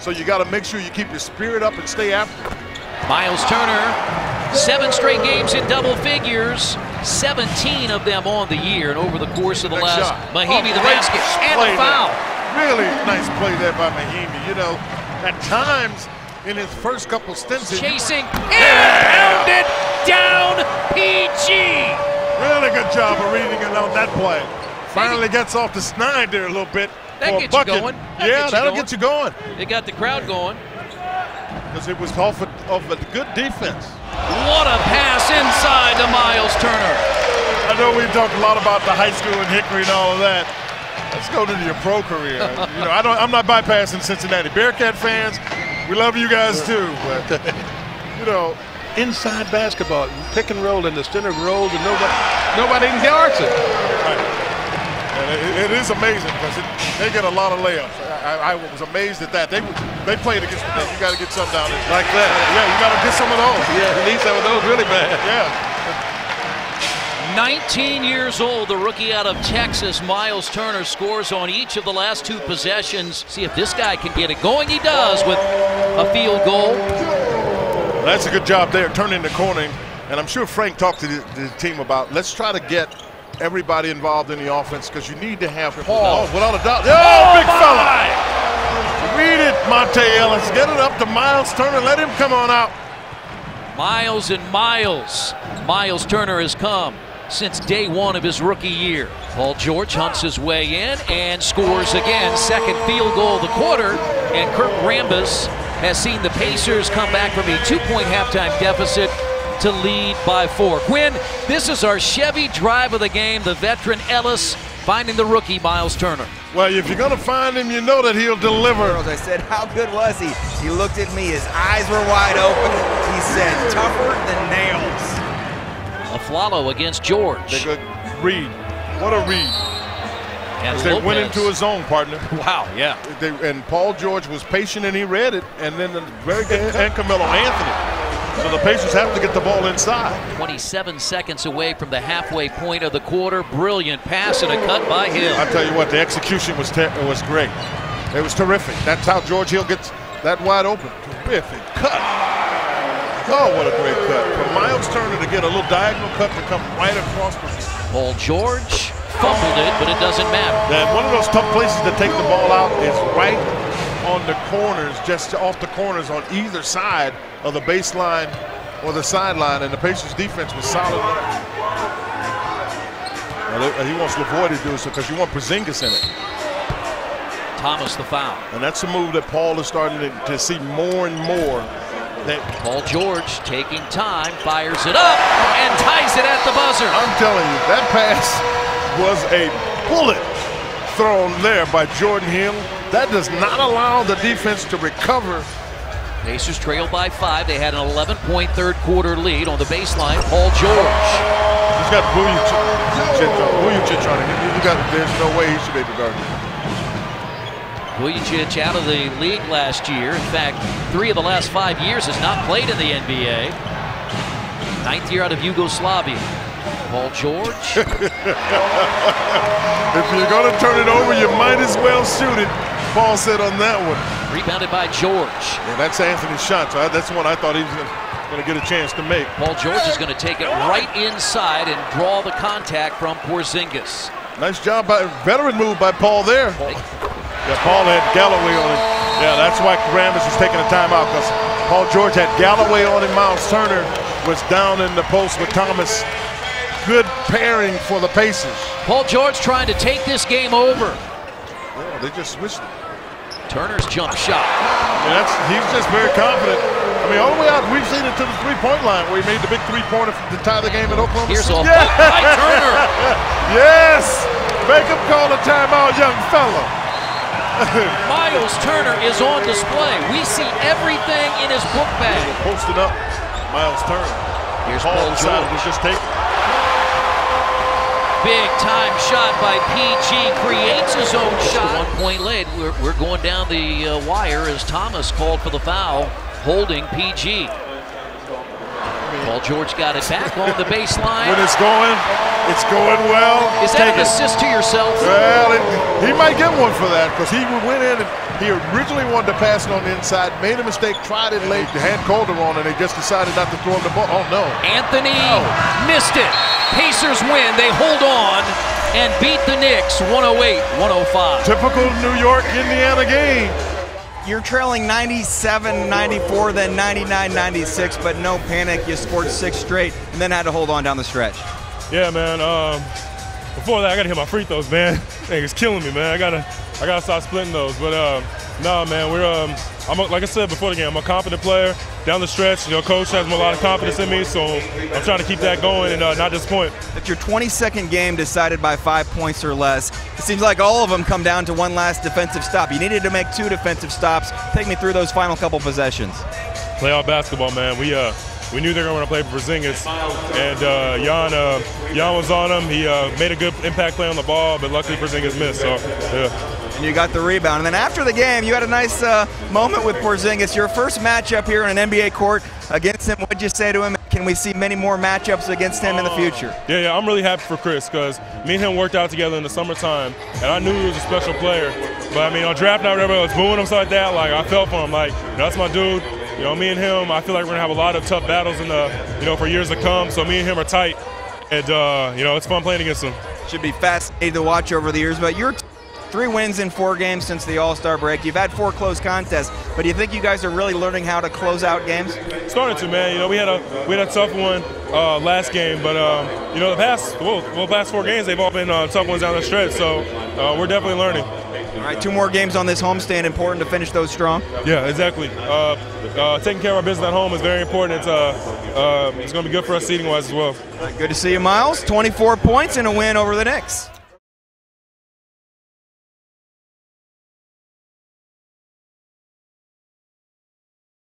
So you got to make sure you keep your spirit up and stay after it. Myles Turner, 7 straight games in double figures, 17 of them on the year, and over the course of the last, Mahimi the basket and the foul. Really nice play there by Mahimi. You know, at times in his first couple stints, chasing and pounded down PG. Really good job of reading it on that play. Finally gets off the snide there a little bit. That gets you going. That'll get you going. It got the crowd going. Because it was off a good defense. What a pass inside to Myles Turner. I know we've talked a lot about the high school and Hickory and all of that. Let's go to your pro career. You know, I'm not bypassing Cincinnati Bearcat fans. We love you guys too, but you know, inside basketball, pick and roll in the center rolls, and nobody even guards it. Right. And it is amazing because they get a lot of layups. I was amazed at that. They played against the Knicks. You got to get some down there like that. Yeah, you got to get some of those. Yeah, you need some of those really bad. Yeah. 19 years old, the rookie out of Texas, Myles Turner, scores on each of the last 2 possessions. See if this guy can get it going. He does with a field goal. That's a good job there, turning the corner. And I'm sure Frank talked to the team about, let's try to get everybody involved in the offense because you need to have Paul. Oh, without a doubt. Oh, big fella. Read it, Monte Ellis. Get it up to Myles Turner. Let him come on out. Miles and miles. Myles Turner has come since day 1 of his rookie year. Paul George hunts his way in and scores again. Second field goal of the quarter. And Kurt Rambis has seen the Pacers come back from a 2-point halftime deficit to lead by 4. Quinn, this is our Chevy drive of the game. The veteran Ellis finding the rookie Myles Turner. Well, if you're going to find him, you know that he'll deliver. I said, how good was he? He looked at me. His eyes were wide open. He said, tougher than nails. Aflalo against George. They good read. What a read. And they went into his zone, partner. Wow, yeah. And Paul George was patient and he read it. And then very good. And Carmelo Anthony. So the Pacers have to get the ball inside. 27 seconds away from the halfway point of the quarter. Brilliant pass and a cut by Hill. I'll tell you what, the execution was great. It was terrific. That's how George Hill gets that wide open. Terrific cut. Oh, what a great cut. For Myles Turner to get a little diagonal cut to come right across the field. Paul George fumbled it, but it doesn't matter. And one of those tough places to take the ball out is right on the corners, just off the corners on either side of the baseline or the sideline, and the Pacers defense was solid. Well, he wants Lavoie to do so because you want Porzingis in it. Thomas the foul. And that's a move that Paul is starting to see more and more. Paul George taking time, fires it up, and ties it at the buzzer. I'm telling you, that pass was a bullet thrown there by Jordan Hill. That does not allow the defense to recover. Pacers trail by 5. They had an 11-point third quarter lead on the baseline. Paul George. He's got Vujacic on him. There's no way he should be able to guard him. Vujacic out of the league last year. In fact, 3 of the last 5 years has not played in the NBA. 9th year out of Yugoslavia. Paul George. If you're going to turn it over, you might as well shoot it. Paul said on that one. Rebounded by George. Yeah, that's Anthony's shot. So that's the one I thought he was going to get a chance to make. Paul George is going to take it right inside and draw the contact from Porzingis. Nice job by veteran move by Paul there. Yeah, Paul had Galloway on him. Yeah, that's why Rambis is taking a timeout, because Paul George had Galloway on him. Myles Turner was down in the post with Thomas. Good pairing for the Pacers. Paul George trying to take this game over. Yeah, they just switched it. Turner's jump shot. Yeah, he's just very confident. I mean, all the way out, we've seen it to the three-point line where he made the big three-pointer to tie the game at Oklahoma City. Here's a by Turner. Yes! Make him call a timeout, young fella. Myles Turner is on display. We see everything in his book bag. Posted up, Myles Turner. Here's Paul George. Was just taken. Big time shot by PG, creates his own shot. 1 point lead. We're going down the wire as Thomas called for the foul, holding PG. Paul George got it back on the baseline. When it's going well. Is that an assist to yourself? Well, he might get one for that because he went in and he originally wanted to pass it on the inside, made a mistake, tried it late, the hand called him on, and they just decided not to throw him the ball. Oh, no. Anthony missed it. Pacers win. They hold on and beat the Knicks 108-105. Typical New York, Indiana game. You're trailing 97-94, then 99-96, but no panic. You scored 6 straight and then had to hold on down the stretch. Yeah, man. Before that, I gotta hit my free throws, man. It's killing me, man. I gotta stop splitting those. But no, man. Like I said before the game, I'm a confident player. Down the stretch, coach has a lot of confidence in me, so I'm trying to keep that going and not disappoint. It's your 22nd game decided by 5 points or less. It seems like all of them come down to one last defensive stop. You needed to make 2 defensive stops. Take me through those final couple possessions. Playoff basketball, man. We knew they were going to play for Porzingis, and Jan was on him. He made a good impact play on the ball, but luckily Porzingis missed. So, yeah. And you got the rebound. And then after the game, you had a nice moment with Porzingis. Your first matchup here in an NBA court against him. What'd you say to him? Can we see many more matchups against him in the future? Yeah, I'm really happy for Chris because me and him worked out together in the summertime, and I knew he was a special player. But, on draft night, everybody was booing him stuff like that. Like, I felt for him. Like, that's my dude. Me and him, I feel like we're going to have a lot of tough battles in the, for years to come. So me and him are tight, and, it's fun playing against him. Should be fascinating to watch over the years, but you're 3 wins in 4 games since the All-Star break. You've had 4 close contests, but do you think you guys are really learning how to close out games? Starting to, man. We had a tough one last game, but the past 4 games they've all been tough ones down the stretch. So we're definitely learning. All right, 2 more games on this homestand. Important to finish those strong. Yeah, exactly. Taking care of our business at home is very important. It's going to be good for us seeding-wise as well. All right, good to see you, Myles. 24 points and a win over the Knicks.